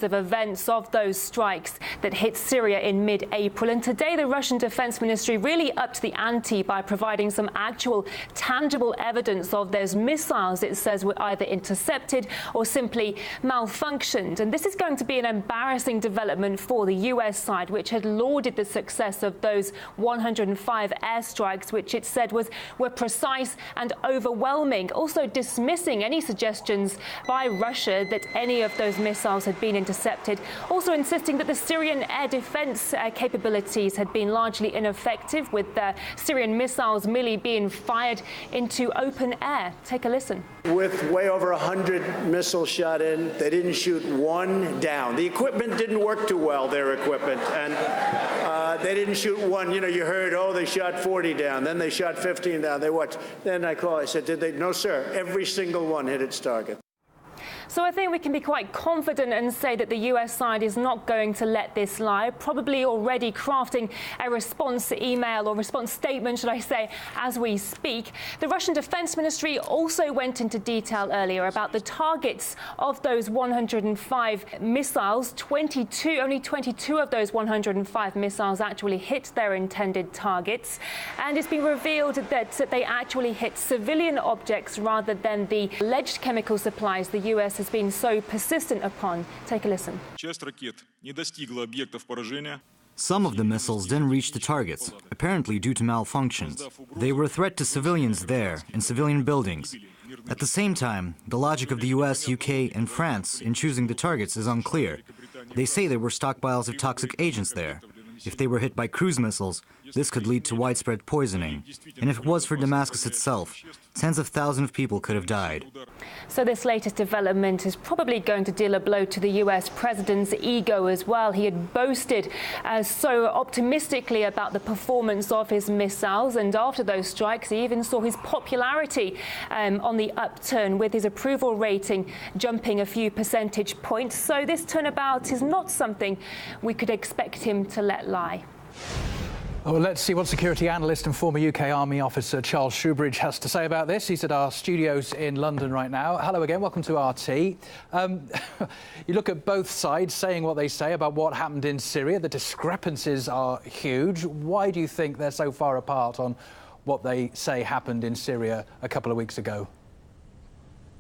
of events of those strikes that hit Syria in mid-April. And today the Russian Defense Ministry really upped the ante by providing some actual tangible evidence of those missiles it says were either intercepted or simply malfunctioned. And this is going to be an embarrassing development for the US side, which had lauded the success of those 105 airstrikes, which it said were precise and overwhelming, also dismissing any suggestions by Russia that any of those missiles had been intercepted, also insisting that the Syrian air defense capabilities had been largely ineffective, with Syrian missiles merely being fired into open air. Take a listen. With way over 100 missiles shot in, they didn't shoot one down. The equipment didn't work too well, their equipment, and they didn't shoot one. You know, you heard, oh, they shot 40 down, then they shot 15 down. They watched. Then I called, I said, did they? No, sir. Every single one hit its target. So I think we can be quite confident and say that the US side is not going to let this lie, probably already crafting a response email or response statement, should I say, as we speak. The Russian Defense Ministry also went into detail earlier about the targets of those 105 missiles. Only 22 of those 105 missiles actually hit their intended targets. And it's been revealed that they actually hit civilian objects rather than the alleged chemical supplies the US has been so persistent upon. Take a listen. Some of the missiles didn't reach the targets, apparently due to malfunctions. They were a threat to civilians there, in civilian buildings. At the same time, the logic of the US, UK, and France in choosing the targets is unclear. They say there were stockpiles of toxic agents there. If they were hit by cruise missiles, this could lead to widespread poisoning. And if it was for Damascus itself, tens of thousands of people could have died. So this latest development is probably going to deal a blow to the US president's ego as well. He had boasted so optimistically about the performance of his missiles, and after those strikes he even saw his popularity on the upturn, with his approval rating jumping a few percentage points. So this turnabout is not something we could expect him to let lie. Well, let's see what security analyst and former UK Army officer Charles Shoebridge has to say about this. He's at our studios in London right now. Hello again, welcome to RT. You look at both sides saying what they say about what happened in Syria. The discrepancies are huge. Why do you think they're so far apart on what they say happened in Syria a couple of weeks ago?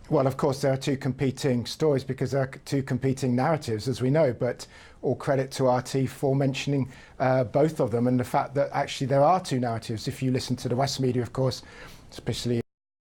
Well, of course, there are two competing stories because there are two competing narratives, as we know, but all credit to RT for mentioning both of them, and the fact that actually there are two narratives. If you listen to the West media, of course, especially